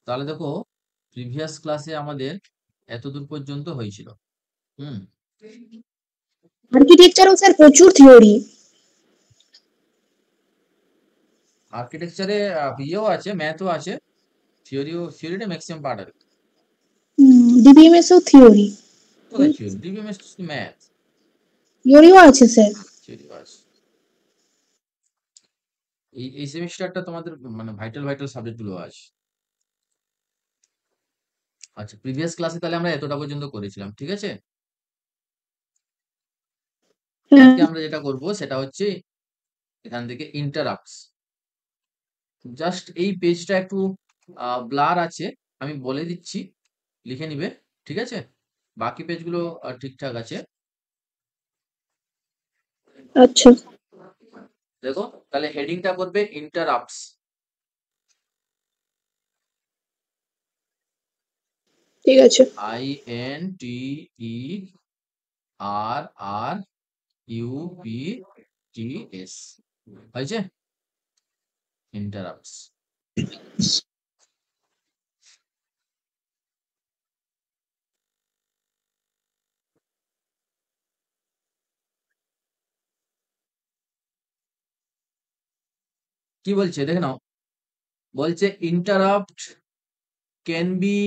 তাহলে দেখো প্রিভিয়াস ক্লাসে আমাদের এতদূর পর্যন্ত হয়েছিল। হুম। আর্কিটেকচারও স্যার প্রচুর থিওরি। আর্কিটেকচারে ইয়েও আছে, ম্যাথও আছে, থিওরিটা ম্যাক্সিমাম পার্ট আছে। ডিবিএমএসও থিওরি। কোথায় থিওরি? DBMS math. থিওরিও আছে স্যার। থিওরিও আছে। এই সেমিস্টারটা তোমাদের মানে ভাইটাল সাবজেক্ট গুলো আছে। আচ্ছা, প্রিভিয়াস ক্লাসে তাহলে আমরা এতটা পর্যন্ত করেছিলাম, ঠিক আছে। হ্যাঁ। আজকে আমরা যেটা করব সেটা হচ্ছে এখান থেকে ইন্টারাপ্টস। জাস্ট এই পেজটা একটু ব্লার আছে, আমি বলে দিচ্ছি, লিখে নিবে, ঠিক আছে। বাকি পেজগুলো ঠিকঠাক আছে। আচ্ছা, দেখো তাহলে হেডিংটা করবে ইন্টারাপ্টস। ঠিক আছে। INTERRUPTS হয়েছে, ইন্টারাপ্টস। কি বলছে দেখে নাও। বলছে interrupt can be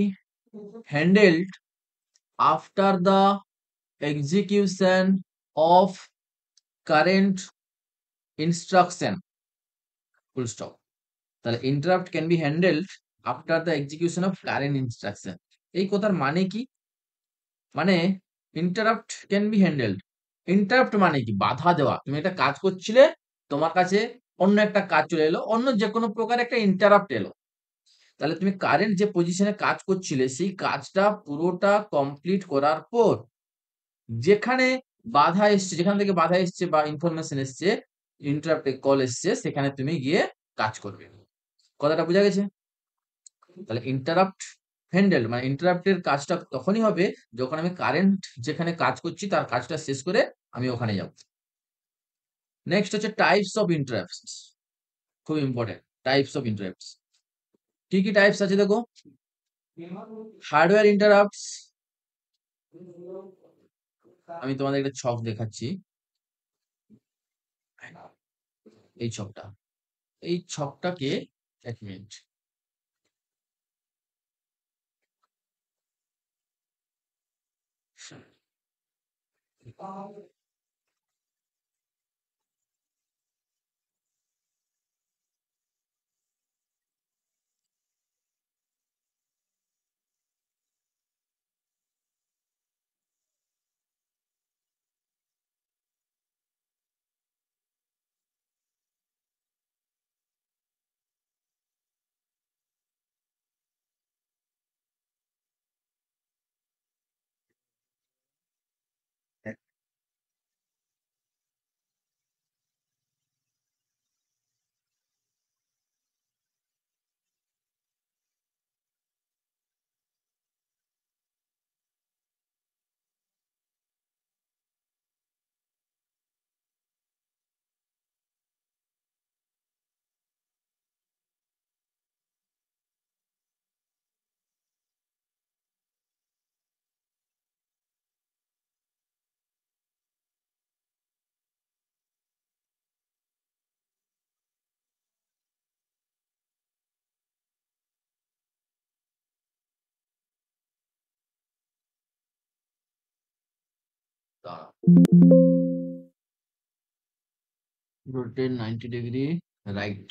handled after the execution of current instruction, full stop. তাহলে interrupt can be handled after the execution of current instruction. এই কথার মানে কি? মানে interrupt can be handled, interrupt মানে কি? বাধা দেওয়া। তুমি একটা কাজ করছিলে, তোমার কাছে অন্য একটা কাজ চলে এলো, অন্য যে কোনো প্রকার একটা ইন্টারাপ্ট এলো। তাহলে তুমি কারেন্ট যে পজিশনে কাজ করছিলে সেই কাজটা পুরোটা কমপ্লিট করার পর যেখানে বাধা এসছে, যেখান থেকে বাধা এসছে বা ইনফরমেশন এসছে, ইন্টারাপ্ট কল এসছে, সেখানে তুমি গিয়ে কাজ করবে। কথাটা বোঝা গেছে? তাহলে ইন্টারাপ্ট হ্যান্ডেল মানে ইন্টারাপ্টের কাজটা তখনই হবে যখন আমি কারেন্ট যেখানে কাজ করছি তার কাজটা শেষ করে আমি ওখানে যাব। নেক্সট হচ্ছে টাইপস অফ ইন্টারাপ্টস, খুব ইম্পর্টেন্ট। টাইপস অফ ইন্টারাপ্টস কি কি টাইপস আছে দেখো। হার্ডওয়্যার ইন্টারাপ্টস, আমি তোমাদের একটা ছক দেখাচ্ছি, এই ছকটা, এই ছকটাকে এক মিনিট। Rotate 90 degree right.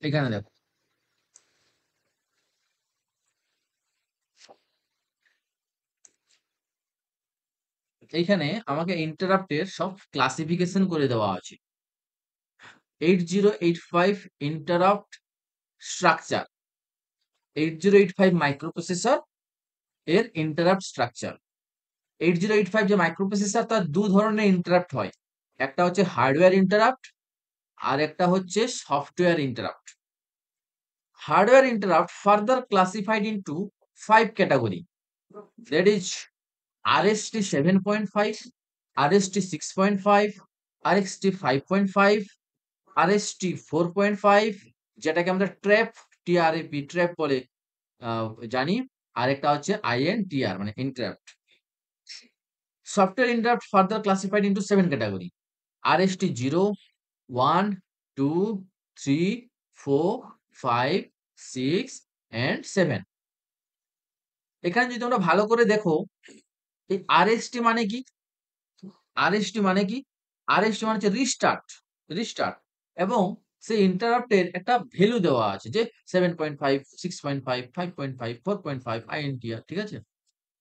এখানে দেখো, এইখানে আমাকে ইন্টারাপ্টের সব ক্লাসিফিকেশন করে দেওয়া আছে। 8085 ইন্টারাপ্ট স্ট্রাকচার, 8085 মাইক্রোপ্রসেসর এর ইন্টারাপ্ট স্ট্রাকচার। 8085 যে মাইক্রোপ্রসেসর তার দু ধরনের ইন্টারাপ্ট হয়, একটা হচ্ছে হার্ডওয়্যার ইন্টারাপ্ট আর একটা হচ্ছে software interrupt. Hardware interrupt further classified into 5 category, that is RST 7.5, RST 6.5, RST 5.5, RST 4.5 যেটাকে আমরা ট্র্যাপ টিআরএপি ট্র্যাপ বলে জানি, আরেকটা হচ্ছে আইএনটিআর মানে interrupt. Software interrupt further classified into 7 category, RST 0, 1, 2, 3, 4, 5, 6 and 7। এখানে যদি তোমরা ভালো করে দেখো, এই আরএসটি মানে কি? আরএসটি মানে কি? আরএসটি মানে হচ্ছে রিস্টার্ট, রিস্টার্ট, এবং সেই ইন্টারাপ্টের একটা ভ্যালু দেওয়া আছে যে 7.5, 6.5, 5.5, 4.5 আইএনটিআর, ঠিক আছে?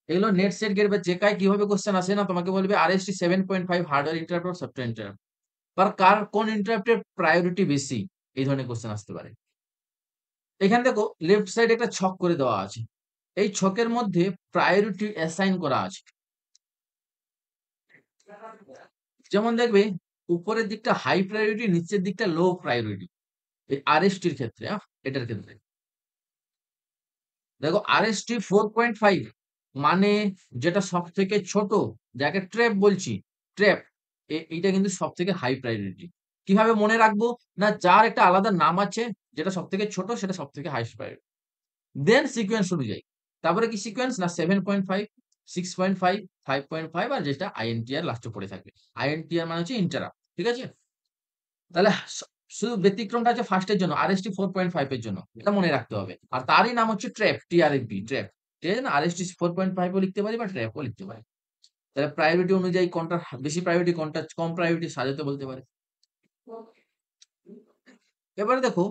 এগুলো নেট সেট গেট বা জেকায় কিভাবে কোশ্চেন আসে না, তোমাকে বলবে RST 7.5 hardware interrupt or software interrupt, বা কার কোন ইন্টারাপ্টের প্রায়োরিটি বেশি, এই ধরনের কোশ্চেন আসতে পারে। এখানে দেখো লেফট সাইডে একটা ছক করে দেওয়া আছে, এই ছকের মধ্যে প্রায়োরিটি অ্যাসাইন করা আছে। যেমন দেখবে উপরের দিকটা হাই প্রায়োরিটি, নিচের দিকটা লো প্রায়োরিটি, এই আরএসটির ক্ষেত্রে, এটার ক্ষেত্রে দেখো আরএসটি 4.5 মানে যেটা সব থেকে ছোট, যাকে ট্র্যাপ বলছি, ট্র্যাপ, এইটা কিন্তু সব থেকে হাই প্রায়োরিটি। কিভাবে মনে রাখবো না, যার একটা আলাদা নাম আছে, যেটা সব থেকে ছোট সেটা সব থেকে হাইস্ট প্রায়োরিটি। দেন সিকোয়েন্স অনুযায়ী, তারপরে কি সিকোয়েন্স না 7.5, 6.5, 5.5 আর যেটা আইএনটিআর লাস্টে পড়ে থাকবে। আইএনটিআর মানে হচ্ছে ইন্টারাপ্ট, ঠিক আছে? তাহলে শুধু ব্যতিক্রমটা আছে ফার্স্টের জন্য, আরএসটি 4.5 এর জন্য, এটা মনে রাখতে হবে। আর তারই নাম হচ্ছে ট্র্যাপ, টিআরএপি ট্র্যাপ, ঠিক আছে না? আরএসটি 4.5 ও লিখতে পারি বা ট্র্যাপও লিখতে পারি। তাহলে প্রায়োরিটি অনুযায়ী কোনটা বেশি প্রায়োরিটি, কোনটা কম প্রায়োরিটি সাজাতে বলতে পারে। এবারে দেখো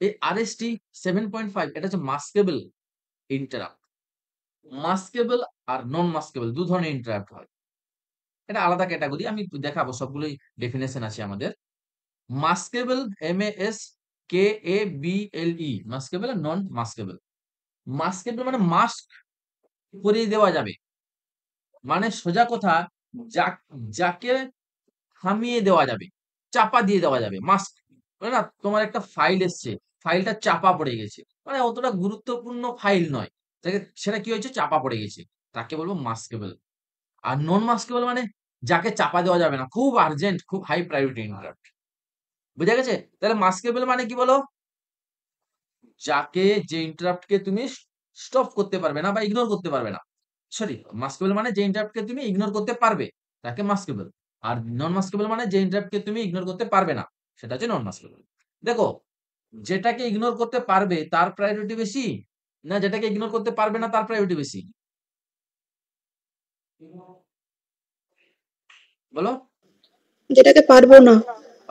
এই আরএসটি 7.5 এটা হচ্ছে মাস্কেবল ইন্টারাপ্ট। মাস্কেবল আর নন মাস্কেবল দু ধরনের ইন্টারাপ্ট হয়, এটা আলাদা ক্যাটাগরি, আমি দেখাবো, সবগুলোই ডেফিনেশন আছে আমাদের। মাস্কেবল, MASKABLE, মাস্কেবল আর নন মাস্কেবল। মাস্কেবল মানে মাস্ক পরিয়ে দেওয়া যাবে, মানে সোজা কথা, যাকে থামিয়ে দেওয়া যাবে, চাপা দিয়ে দেওয়া যাবে, মাস্ক। না তোমার একটা ফাইল এসছে, ফাইলটা চাপা পড়ে গেছে, মানে অতটা গুরুত্বপূর্ণ ফাইল নয়, সেটা কি হয়েছে, চাপা পড়ে গেছে, তাকে বলবো মাস্কেবল। আর নন মাস্কেবল মানে যাকে চাপা দেওয়া যাবে না, খুব আর্জেন্ট, খুব হাই প্রায়োরিটি ইন্টারাপ্ট। বুঝা গেছে? তাহলে মাস্কেবল মানে কি বলো, যাকে, যে ইন্টারাপ্ট কে তুমি স্টপ করতে পারবে না বা ইগনোর করতে পারবে না। সরি, মাস্কেবল মানে যে ইন্টারাপ্ট কে তুমি ইগনোর করতে পারবে, তাকে মাস্কেবল। আর নন মাস্কেবল মানে যে ইন্টারাপ্ট কে তুমি ইগনোর করতে পারবে না, সেটা হচ্ছে নন মাস্কেবল। দেখো, যেটাকে ইগনোর করতে পারবে তার প্রায়োরিটি বেশি, না যেটাকে ইগনোর করতে পারবে না তার প্রায়োরিটি বেশি? বলো। যেটাকে পারবো না।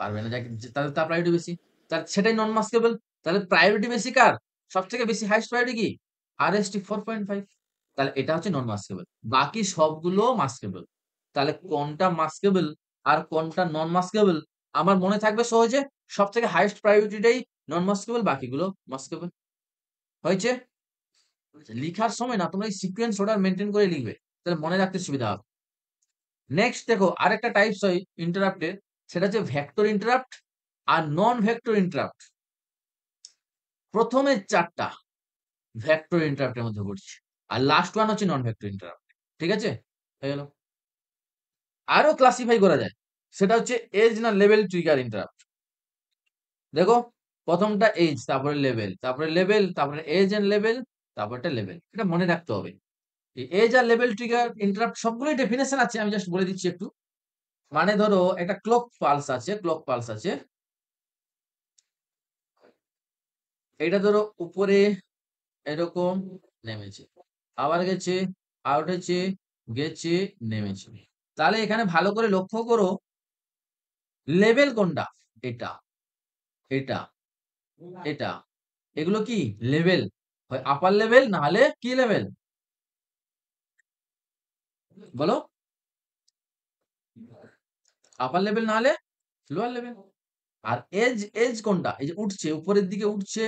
পারবে না, তাহলে তার প্রায়োরিটি বেশি, তার সেটাই নন মাস্কেবল। তাহলে প্রায়োরিটি বেশি কার, সব থেকে বেশি হাইস্ট প্রায়োরিটি কি, আরএসটি 4.5, তাহলে এটা হচ্ছে নন মাস্কেবল। বাকি সবগুলো মাস্কেবল। তাহলে কোনটা মাস্কেবল আর কোনটা নন মাস্কেবল আমার মনে থাকবে সহজে, সব থেকে হাইস্ট প্রায়োরিটিটাই নন মাস্কেবল, বাকিগুলো মাস্কেবল। হয়েছে? লিখার সময় না তোমরা এই সিকোয়েন্স অর্ডার মেনটেন করে লিখবে, তাহলে মনে রাখতে সুবিধা হবে। নেক্সট দেখো আরেকটা টাইপস হয় ইন্টারাপ্টের, সেটা হচ্ছে ভেক্টর ইন্টারাপ্ট আর নন ভেক্টর ইন্টারাপ্ট। প্রথমে চারটা ভেক্টর ইন্টারাপ্টের মধ্যে পড়ছে, আর লাস্ট ওয়ান হচ্ছে নন ভেক্টর ইন্টারাপ্ট, ঠিক আছে? হয়ে গেল। আরো ক্লাসিফাই করা যায়, সেটা হচ্ছে এজ না লেভেল ট্রিগার ইন্টারাপ্ট। দেখো প্রথমটা এজ, তারপরে লেভেল, তারপরে লেভেল, তারপরে এজ এন্ড লেভেল, তারপরটা লেভেল, এটা মনে রাখতে হবে। এই এজ আর লেভেল ট্রিগার ইন্টারাপ্ট সবগুলোই ডেফিনেশন আছে, আমি জাস্ট বলে দিচ্ছি একটু। মানে ধরো একটা ক্লক পালস আছে, ক্লক পালস আছে, এটা ধরো উপরে এরকম নেমেছে, আবার গেছে, আর উঠেছে, গেছে, নেমেছে। তাহলে এখানে ভালো করে লক্ষ্য করো, লেভেল কোনটা, এটা, এটা, এটা, এগুলো কি লেভেল, হয় আপার লেভেল না হলে কি লেভেল, বলো, আপার লেভেল না হলে লোয়ার লেভেল। আর এজ, এজ কোনটা, এই যে উঠছে, উপরের দিকে উঠছে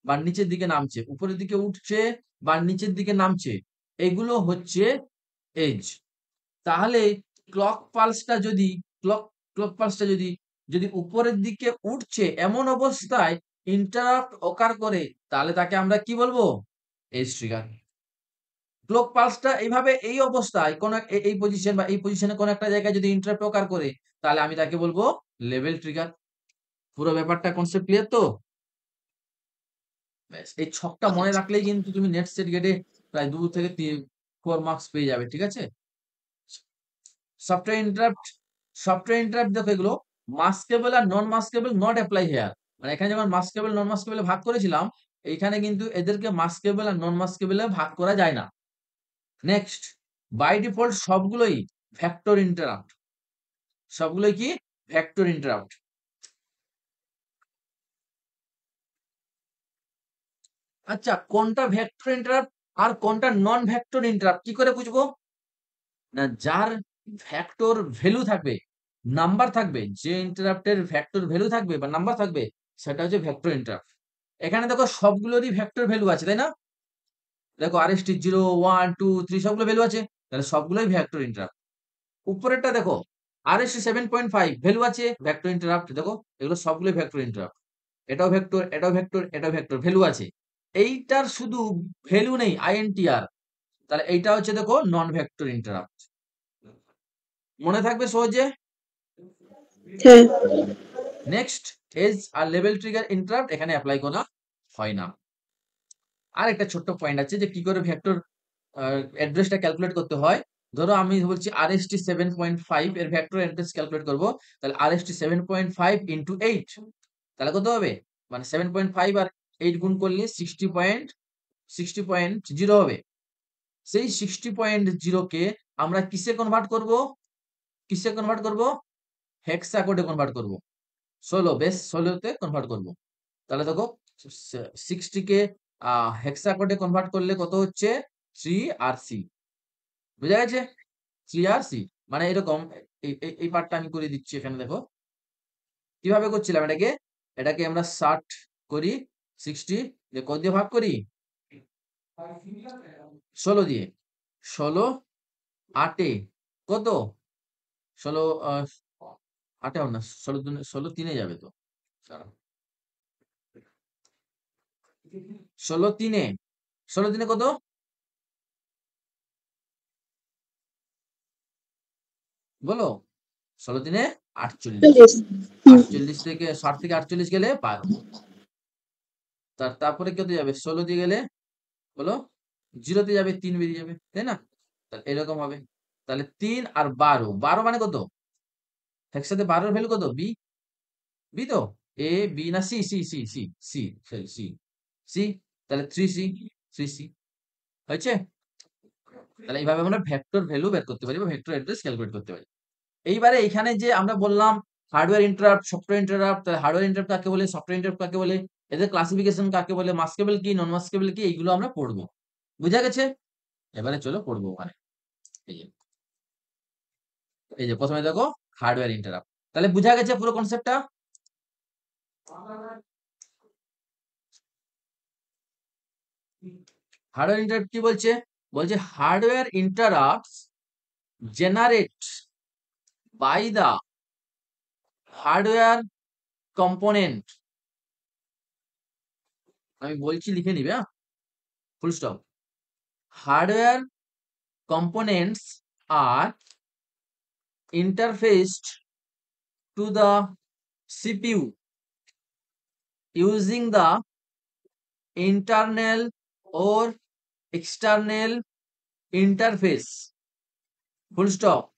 বা নিচের দিকে নামছে, উপরের দিকে উঠছে বা নিচের দিকে নামছে, এগুলো হচ্ছে এজ। তাহলে ক্লক পালসটা যদি, ক্লক ক্লক পালসটা যদি যদি উপরের দিকে উঠছে এমন অবস্থায় ইন্টারাপ্ট অকার করে, তাহলে তাকে আমরা কি বলবো, এজ ট্রিগার। ক্লক পালসটা এইভাবে এই অবস্থায় কোন এই পজিশন বা এই পজিশনে কোন একটা জায়গায় যদি ইন্টারাপ্ট অকার করে, তাহলে আমি তাকে বলবো লেভেল ট্রিগার। পুরো ব্যাপারটা কনসেপ্ট ক্লিয়ার তো? ব্যাস এই ছকটা মনে রাখলেই কিন্তু তুমি নেট সেট গেটে প্রায় 2 থেকে 4 মার্কস পেয়ে যাবে, ঠিক আছে? সফটওয়্যার ইন্টারাপ্ট, সফটওয়্যার ইন্টারাপ্ট দেখো এগুলো মাস্কেবল আর নন মাস্কেবল নট অ্যাপ্লাই হিয়ার। মানে এখানে যেমন মাস্কেবল নন মাস্কেবল ভাগ করেছিলাম, এইখানে কিন্তু এদেরকে মাস্কেবল আর নন মাস্কেবল ভাগ করা যায় না। নেক্সট, বাই ডিফল্ট সবগুলোই ভেক্টর ইন্টারাপ্ট, সবগুলোই কি ভেক্টর ইন্টারাপ্ট। আচ্ছা, কোনটা ভেক্টর ইন্টারাপ্ট আর কোনটা নন ভেক্টর ইন্টারাপ্ট কি করে বুঝবো? না, যার ভেক্টর ভ্যালু থাকবে, নাম্বার থাকবে, যে ইন্টারাপ্টের ভেক্টর ভ্যালু থাকবে বা নাম্বার থাকবে, সেটা হচ্ছে ভেক্টর ইন্টারাপ্ট। এখানে দেখো সবগুলোরই ভেক্টর ভ্যালু আছে, তাই না? দেখো আরএসটি 0 1 2 3 সবগুলো ভ্যালু আছে, তাহলে সবগুলোই ভেক্টর ইন্টারাপ্ট। উপরেরটা দেখো আরএসটি 7.5 ভ্যালু আছে, ভেক্টর ইন্টারাপ্ট। দেখো এগুলো সবগুলোই ভেক্টর ইন্টারাপ্ট, এটাও ভেক্টর, এটাও ভেক্টর, এটাও ভেক্টর, ভ্যালু আছে। এইটার শুধু ভ্যালু নেই আইএনটিআর, তাহলে এইটা হচ্ছে দেখো নন ভেক্টর ইন্টারাপ্ট। মনে থাকবে সহজে? হ্যাঁ। নেক্সট, এজ আর লেভেল ট্রিগার ইন্টারাপ্ট এখানে অ্যাপ্লাই করা হয় না। আর একটা ছোট্ট পয়েন্ট আছে যে কি করে ভেক্টর অ্যাড্রেসটা ক্যালকুলেট করতে হয়। ধরো আমি বলছি আরএসটি 7.5 এর ভেক্টর অ্যাড্রেস ক্যালকুলেট করব, তাহলে আরএসটি 7.5 ইন্টু 8, তাহলে কত হবে? মানে 7.5 আর 8 গুণ করলে 60.0 হবে। সেই 60.0 কে আমরা কিসে কনভার্ট করব? কিসে কনভার্ট করব? হেক্সা কোডে কনভার্ট করব। 16 বেস 16 তে কনভার্ট করব। তাহলে দেখো 60 কে হেক্সা কোডে কনভার্ট করলে কত হচ্ছে? 3 আর সি। বুঝা গেছে? 3 আর সি মানে এরকম। এই পার্টটা আমি করে দিচ্ছি এখানে। দেখো কিভাবে করছিলাম এটাকে। এটাকে আমরা 60 করি, 60 দিয়ে কত দিয়ে ভাগ করি? 16 দিয়ে। 16 8 এ কত? 16 8 হবে না, 16 16 3 যাবে তো। দাঁড়াও। 16 3 16 3 কত? বলো। 16 3 48। 40। হুম। 48 থেকে 60 থেকে 48 গেলে 12। তারপরে কত যাবে? 16 দিয়ে গেলে বলো 0 তে যাবে, 3 বেরিয়ে যাবে, তাই না? তাহলে এরকম হবে। তাহলে 3 আর 12, 12 মানে কত? একসাথে 12 এর ভ্যালু কত? বি, বি তো? এ বি না C, C C C C sorry C, C. তাহলে 3 সি, 3 সি হয়েছে। তাহলে এইভাবে আমরা ভেক্টর ভ্যালু বের করতে পারি বা ভেক্টর অ্যাড্রেস ক্যালকুলেট করতে পারি। এইবারে এখানে যে আমরা বললাম হার্ডওয়্যার ইন্টারাপ্ট, সফটওয়্যার ইন্টারাপ্ট, তাহলে হার্ডওয়্যার ইন্টারাপ্ট কাকে বলে, সফটওয়্যার ইন্টারাপ্ট কাকে বলে, এদের ক্লাসিফিকেশন কাকে বলে, মাস্কেবল কি, নন মাস্কেবল কি, এইগুলো আমরা পড়বো। বুঝা গেছে? এবারে চলো পড়বো ওখানে। এই যে, এই যে প্রথমে দেখো হার্ডওয়্যার ইন্টারাপ্ট। তাহলে বুঝা গেছে পুরো কনসেপ্টটা? হার্ডওয়্যার ইন্টারাপ্ট কি বলছে? বলছে hardware interrupts generate by the hardware component. আমি বলছি লিখে নিবে, হ্যাঁ, full stop. Hardware components are interfaced to the CPU using the internal or external interface, full stop.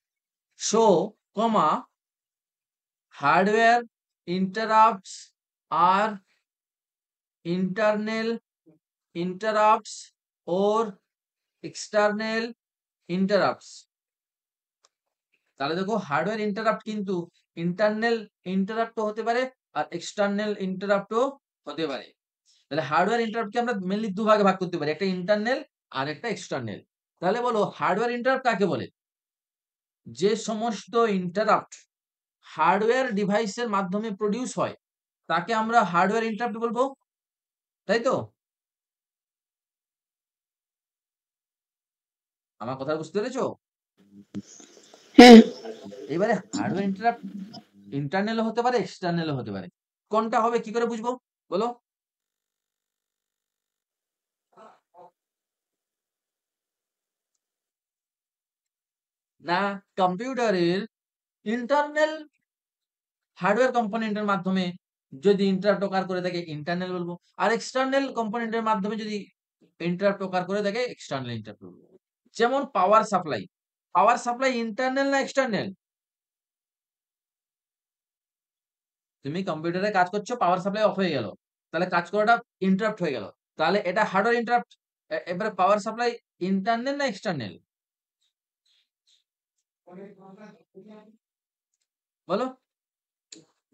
So, comma, hardware interrupts are internal interrupts or external interrupts. তাহলে দেখো hardware interrupt কিন্তু internal ইন্টারাপ্টও হতে পারে আর এক্সটার্নাল ইন্টারাপ্টও হতে পারে। তাহলে hardware ইন্টারাপ্টকে আমরা mainly দুভাগে ভাগ করতে পারি, একটা ইন্টারনাল আর একটা এক্সটার্নাল। তাহলে বলো হার্ডওয়্যার ইন্টারাপ্ট কাকে বলে? যে সমস্ত ইন্টারাপ্ট হার্ডওয়্যার ডিভাইসের মাধ্যমে প্রডিউস হয় তাকে আমরা হার্ডওয়্যার ইন্টারাপ্ট বলবো, তাই তো? আমার কথা বুঝতে পেরেছো? হ্যাঁ। এবারে হার্ডওয়্যার ইন্টারাপ্ট ইন্টারনাল হতে পারে, এক্সটার্নাল হতে পারে। কোনটা হবে কি করে বুঝবো বলো? না, কম্পিউটারের ইন্টারনাল হার্ডওয়্যার কম্পোনেন্টের মাধ্যমে যদি ইন্টারাপ্ট অকার করে থাকে ইন্টারনাল বলবো, আর এক্সটার্নাল কম্পোনেন্টের মাধ্যমে যদি ইন্টারাপ্ট অকার করে থাকে এক্সটার্নাল ইন্টারাপ্ট বলবো। যেমন power supply, power supply internal না এক্সটার্নাল? তুমি কম্পিউটারে কাজ করছো, পাওয়ার সাপ্লাই অফ হয়ে গেল, তাহলে কাজ করাটা ইন্টারাপ্ট হয়ে গেল, তাহলে এটা হার্ডওয়্যার ইন্টারাপ্ট। এবারে পাওয়ার সাপ্লাই ইন্টারনাল না এক্সটার্নাল? বলো।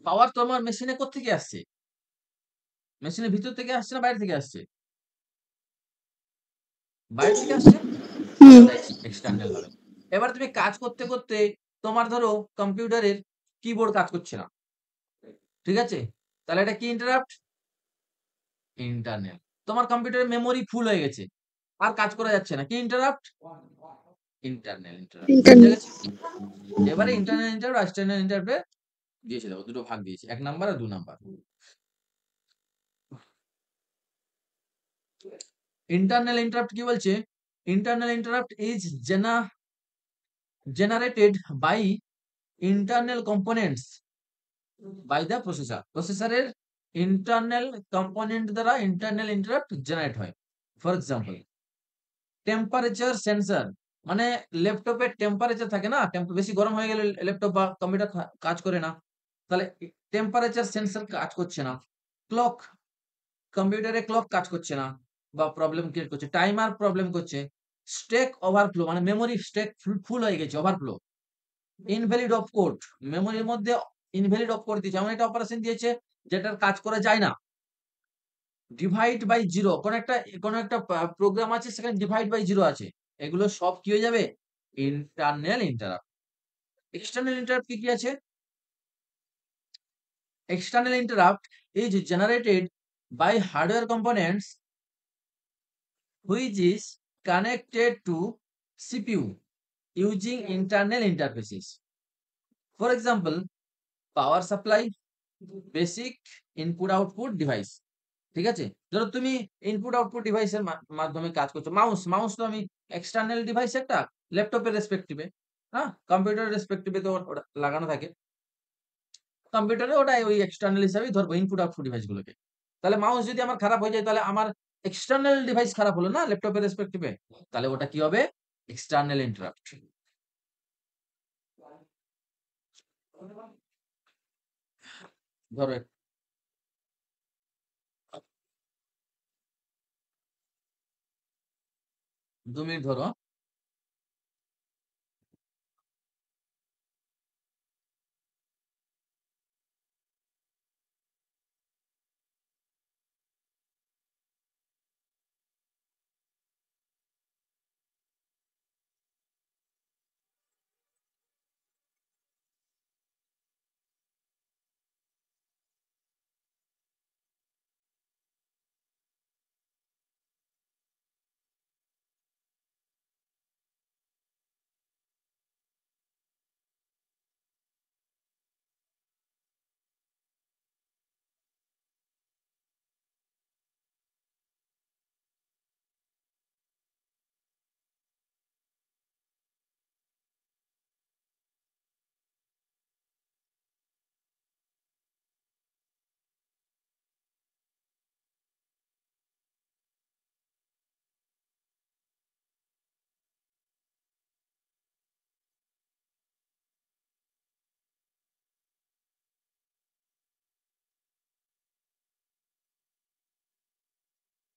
পাওয়ার তোমার মেশিনে কোত্থেকে আসছে? মেশিনের ভিতর থেকে আসছে না বাইরে থেকে আসছে? বাইরে থেকে আসছে, হুম, তাই এক্সটার্নাল হবে। এবার তুমি কাজ করতে করতে তোমার ধরো কম্পিউটারের কিবোর্ড কাজ করছে না, ঠিক আছে, তাহলে এটা কি ইন্টারাপ্ট? ইন্টারনাল। তোমার কম্পিউটারের মেমোরি ফুল হয়ে গেছে, আর কাজ করা যাচ্ছে না, কি ইন্টারাপ্ট? Internal interrupt. বুঝে ইন্টারনেট। গেছে? এবারে ইন্টারনাল ইন্টারাপ্ট আর এক্সটার্নাল ইন্টারাপ্টে দিয়েছে, দেখো দুটো ভাগ দিয়েছে, 1 নাম্বার আর 2 নাম্বার। ইন্টারনাল ইন্টারাপ্ট কি বলছে? Internal interrupt is generated by internal components by the processor. প্রসেসরের ইন্টারনাল কম্পোনেন্ট দ্বারা ইন্টারনাল ইন্টারাপ্ট জেনারেট হয়। ফর এক্সাম্পল, টেম্পারেচার সেন্সর, মানে ল্যাপটপের টেম্পারেচার থাকে না, বেশি গরম হয়ে গেলে ল্যাপটপ বা কম্পিউটার কাজ করে না, তাহলে টেম্পারেচার সেন্সর কাজ করছে না। ক্লক, কম্পিউটারে ক্লক কাজ করছে না বা প্রবলেম ক্রিয়েট করছে, টাইমার প্রবলেম করছে। স্ট্যাক ওভারফ্লো, মানে মেমোরি স্ট্যাক ফুল হয়ে গেছে, ওভারফ্লো। ইনভ্যালিড অফ কোড, মেমোরির মধ্যে ইনভ্যালিড অফ করে দিয়েছে, এমন একটা অপারেশন দিয়েছে যেটার কাজ করা যায় না। ডিভাইড বাই জিরো, কোন একটা প্রোগ্রাম আছে সেখানে ডিভাইড বাই জিরো আছে, এগুলো সব কি হয়ে যাবে? Internal interrupt. এক্সটার্নাল ইন্টারাপ্ট কি কি আছে? External interrupt is generated by hardware components which is connected to CPU using internal interfaces. For example, power supply, basic input output device. ঠিক আছে, ধরো তুমি ইনপুট আউটপুট ডিভাইসের মাধ্যমে কাজ করছো, মাউস, মাউস তো আমি এক্সটার্নাল ডিভাইস একটা, ল্যাপটপের রেসপেক্টিভে, হ্যাঁ, কম্পিউটারের রেসপেক্টিভে তো ওটা লাগানো থাকে, কম্পিউটারে ওটা ওই এক্সটার্নাল হিসাবেই ধরবো ইনপুট আউটপুট ডিভাইস গুলোকে। তাহলে মাউস যদি আমার খারাপ হয়ে যায়, তাহলে আমার এক্সটার্নাল ডিভাইস খারাপ হলো না ল্যাপটপের রেসপেক্টিভে, তাহলে ওটা কি হবে? External interrupt. ধরো 2 মিনিট ধরো।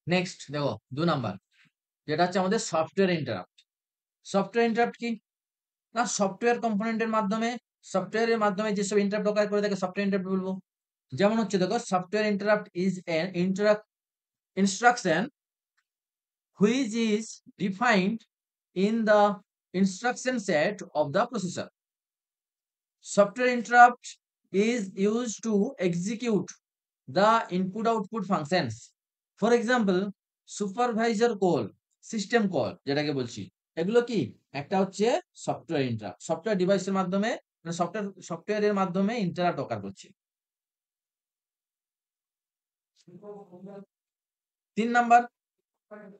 নেক্সট দেখো 2 নাম্বার, যেটা হচ্ছে আমাদের সফটওয়্যার ইন্টারাপ্ট। সফটওয়্যার ইন্টারাপ্ট কি না, সফটওয়্যার কম্পোনেন্টের মাধ্যমে, সফটওয়্যারের মাধ্যমে যেসব ইন্টারাপ্ট অকার করে থাকে সফটওয়্যার ইন্টারাপ্ট বলবো। যেমন হচ্ছে দেখো, software interrupt is an instruction which is defined in the instruction set of the processor. Software interrupt is used to execute the input output functions. For example, supervisor call, system call যেটাকে বলছি, এগুলো কি একটা হচ্ছে software interrupt, software ডিভাইসের মাধ্যমে, মানে সফটওয়্যারের মাধ্যমে ইন্টারাপ্ট অকার করছে। 3 নাম্বার,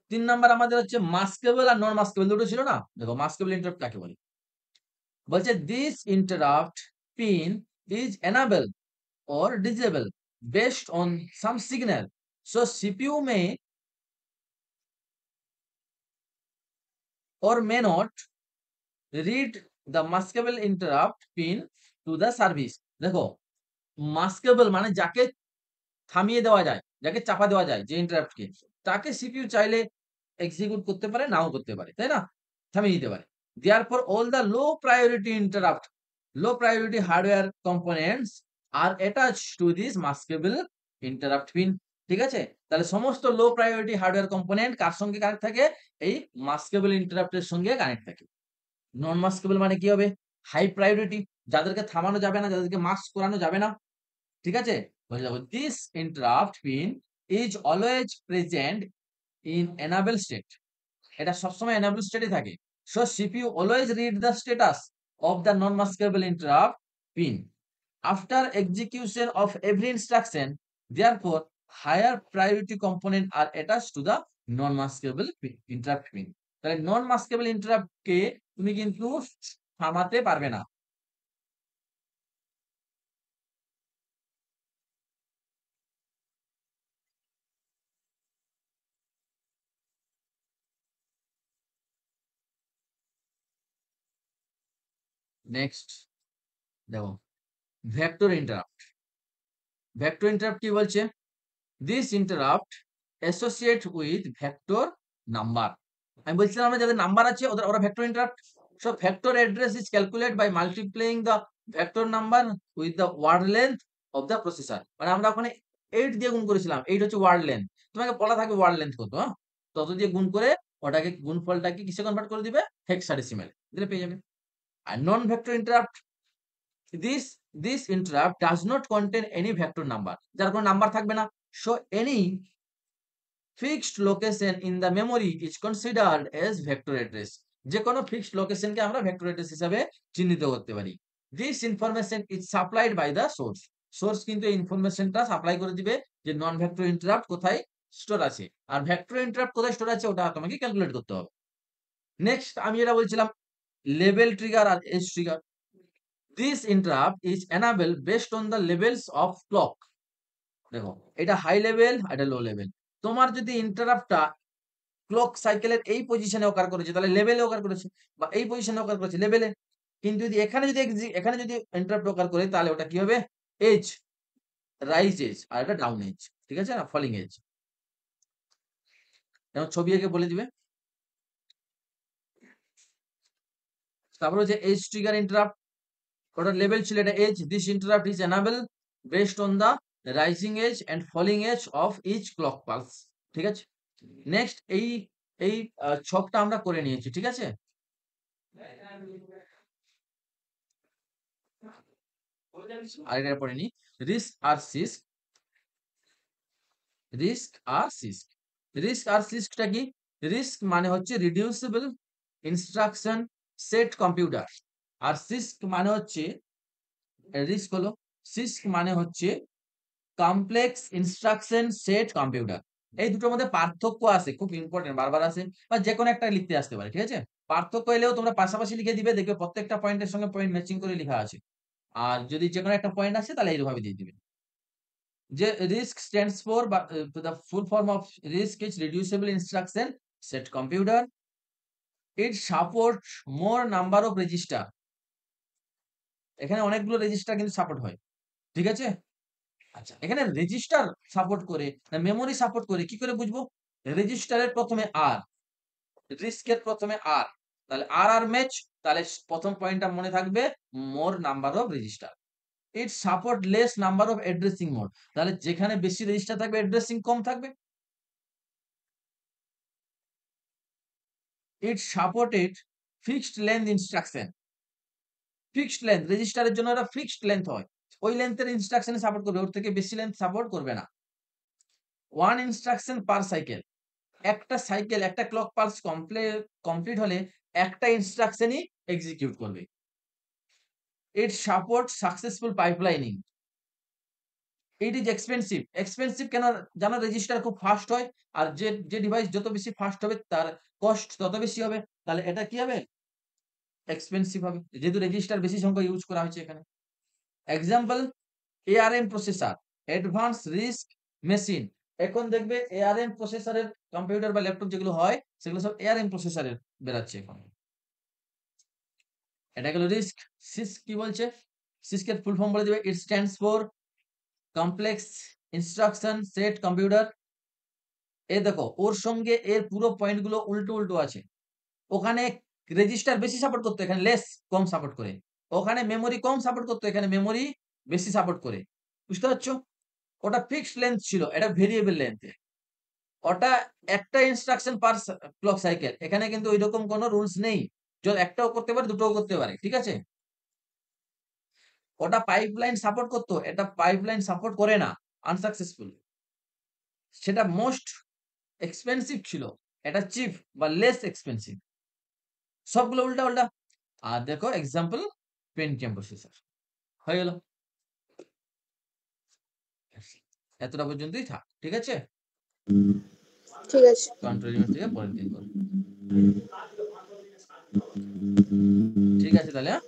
3 নাম্বার আমাদের হচ্ছে মাস্কেবল আর নন মাস্কেবল, দুটো ছিল না, দেখো মাস্কেবল ইন্টারাপ্ট কাকে বলে? বলছে this interrupt pin is enable or disable based on some signal. So CPU may or may not read the maskable interrupt pin to the service. দেখো মাস্কেবল মানে যাকে থামিয়ে দেওয়া যায়, যাকে চাপা দেওয়া যায়, যে ইন্টারাপ্টকে, তাকে সিপিইউ চাইলে এক্সিকিউট করতে পারে, নাও করতে পারে, তাই না? থামিয়ে দিতে পারে। Therefore all the low priority hardware components are attached to this maskable interrupt pin. ঠিক আছে? তাহলে সমস্ত লো প্রায়োরিটি হার্ডওয়্যার কম্পোনেন্ট কার সঙ্গে কানেক্ট থাকে? এই মাস্কেবল ইন্টারাপ্টের সঙ্গে কানেক্ট থাকে। নন মাস্কেবল মানে কি হবে? হাই প্রায়োরিটি, যাদেরকে থামানো যাবে না, যাদেরকে মাস্ক করানো যাবে না। ঠিক আছে? বলে যাবো this interrupt pin is always present in enable state. এটা সবসময় enable state এ থাকে। So CPU always read the status of the non-maskable interrupt pin after execution of every instruction. Therefore higher priority component are attached to the non-maskable interrupt pin. তাহলে নন মাস্কেবল interrupt কে তুমি কিন্তু থামাতে পারবে না। Next দেখো vector interrupt. Vector interrupt কি বলছে? This interrupt associate with vector number. আমি বলছিলাম না যাদের নাম্বার আছে ওরা vector interrupt. So vector address is calculate by multiplying the vector number with the word length of the processor. মানে আমরা ওখানে 8 দিয়ে গুণ করেছিলাম, 8 হচ্ছে ওয়ার্ড লেন্থ, তোমাকে বলা থাকবে ওয়ার্ড লেন্থ কত, হ্যাঁ, তত দিয়ে গুণ করে ওটাকে গুণফলটাকে কিসে কনভার্ট করে দিবে? হেক্সাডেসিমাল দিলে পেয়ে যাবে। আর non vector interrupt, this interrupt does not contain any vector number, যার কোনো নাম্বার থাকবে না। So any fixed location in the memory is considered as vector address. যে কোনো ফিক্সড লোকেশনকে আমরা ভেক্টর অ্যাড্রেস হিসাবে চিহ্নিত করতে পারি। This information is supplied by the source. Source কিন্তু এই ইনফরমেশনটা সাপ্লাই করে দিবে যে নন ভেক্টর ইন্টারাপ্ট কোথায় স্টোর আছে, আর ভেক্টর ইন্টারাপ্ট কোথায় স্টোর আছে ওটা তোমাকে ক্যালকুলেট করতে হবে। নেক্সট আমি যেটা বলছিলাম লেভেল ট্রিগার আর edge trigger. This interrupt is enabled based on the levels of clock. দেখো এটা হাই লেভেল, এটা লো লেভেল। তোমার যদি ইন্টারাপ্টটা ক্লক সাইকেলের এই পজিশনে অকার করেছে তাহলে লেভেলে অকার করেছে, বা এই পজিশনে অকার করেছে লেভেলে। কিন্তু যদি এখানে যদি ইন্টারাপ্ট অকার করে তাহলে ওটা কি হবে? এজ, রাইজ এজ, আর এটা ডাউন এজ। ঠিক আছে না? Falling edge. যেমন ছবি এঁকে বলে দিবে। তারপর হচ্ছে এজ ট্রিগার ইন্টারাপ্ট, ওটার লেভেল ছিল এটা edge. This interrupt is enable based on the rising edge and falling edge of each clock pulse. ঠিক আছে? নেক্সট এই এই ছকটা আমরা করে নিয়েছি, ঠিক আছে? আরেকটা পড়ে নি। রিস্ক আর সিস্ক। রিস্ক আর সিস্ক, রিস্ক আর সিস্কটা কি? রিস্ক মানে হচ্ছে রিডিউসিবল ইনস্ট্রাকশন সেট কম্পিউটার, আর সিস্ক মানে হচ্ছে রিস্ক হলো, সিস্ক মানে হচ্ছে কমপ্লেক্স ইনস্ট্রাকশন সেট কম্পিউটার। এই দুটোর মধ্যে পার্থক্য আছে, খুব ইম্পর্টেন্ট, বারবার আছে, বা যে কোনো একটা লিখতে আসতে পারে। ঠিক আছে? পার্থক্য এলেও তোমরা পাশাপাশি লিখে দিবে, দেখবে প্রত্যেকটা পয়েন্টের সঙ্গে পয়েন্ট ম্যাচিং করে লেখা আছে। আর যদি যে কোনো একটা পয়েন্ট আসে তাহলে এইভাবে দিয়ে দিবে। যে রিস্ক স্ট্যান্ডস ফর, বা the full form of RISC is reducible instruction set computer. It support more number of register. এখানে অনেকগুলো রেজিস্টার কিন্তু সাপোর্ট হয়। ঠিক আছে? আচ্ছা, এখানে রেজিস্টার সাপোর্ট করে না মেমোরি সাপোর্ট করে কি করে বুঝবো? রেজিস্টারের প্রথমে আর, রিস্কের প্রথমে আর, তাহলে আর আর ম্যাচ, তাহলে প্রথম পয়েন্টটা মনে থাকবে more number of register. It support less number of addressing mode, তাহলে যেখানে বেশি রেজিস্টার থাকবে অ্যাড্রেসিং কম থাকবে। It supported fixed length instruction. Fixed length রেজিস্টারের জন্য একটা ফিক্সড লেন্থ হয়, ওই লেন্থের ইনস্ট্রাকশনে সাপোর্ট করবে, ওর থেকে বেশি লেন্থ সাপোর্ট করবে না। ওয়ান ইনস্ট্রাকশন পার সাইকেল, একটা সাইকেল, একটা ক্লক পালস কমপ্লিট হলে একটা ইনস্ট্রাকশনই এক্সিকিউট করবে। It support successful pipelining. It is expensive. Expensive কেন জানো? রেজিস্টার খুব ফাস্ট হয়, আর যে ডিভাইস যত বেশি ফাস্ট হবে তার কস্ট তত বেশি হবে, তাহলে এটা কি হবে? এক্সপেন্সিভ হবে, যেহেতু রেজিস্টার বেশি সংখ্যা ইউজ করা হয়েছে এখানে। Example, ARM processor. Advance risk machine. এখন দেখবে এআরএম প্রসেসরের কম্পিউটার বা ল্যাপটপ যেগুলো হয় সেগুলো সব এআরএম প্রসেসরের বেরাচ্ছে এখন। এটা গেল রিস্ক। সিস্ক কি বলছে? সিস্কের ফুল ফর্ম বলে দিবে, it stands for complex instruction set computer. এই দেখো ওর সঙ্গে এর পুরো পয়েন্ট গুলো উল্টো উল্টো আছে। ওখানে রেজিস্টার বেশি সাপোর্ট করতো, এখানে লেস কম সাপোর্ট করে। ওখানে মেমোরি কম সাপোর্ট করতো, এখানে মেমোরি বেশি সাপোর্ট করে। বুঝতে পারছো? ওটা ফিক্সড লেন্থ ছিল, এটা ভেরিয়েবল লেন্থ। ওটা একটা ইনস্ট্রাকশন পার ক্লক সাইকেল, এখানে কিন্তু ওই রকম কোনো রুলস নেই। যদি একটাও করতে পারে দুটোও করতে পারে, ঠিক আছে? ওটা পাইপলাইন সাপোর্ট করতো, এটা পাইপলাইন সাপোর্ট করে না, আনসাকসেসফুল। সেটা মোস্ট এক্সপেন্সিভ ছিল, এটা চিপ বা লেস এক্সপেন্সিভ। সবগুলো উল্টা উল্টা। আর দেখো এক্সাম্পল পেন্টিয়াম প্রসেসর। হয়ে গেল, এতটা পর্যন্তই থাক, ঠিক আছে? ঠিক আছে। কন্ট্রোল ইউনিট থেকে পরের দিন করো। ঠিক আছে তাহলে, হ্যাঁ।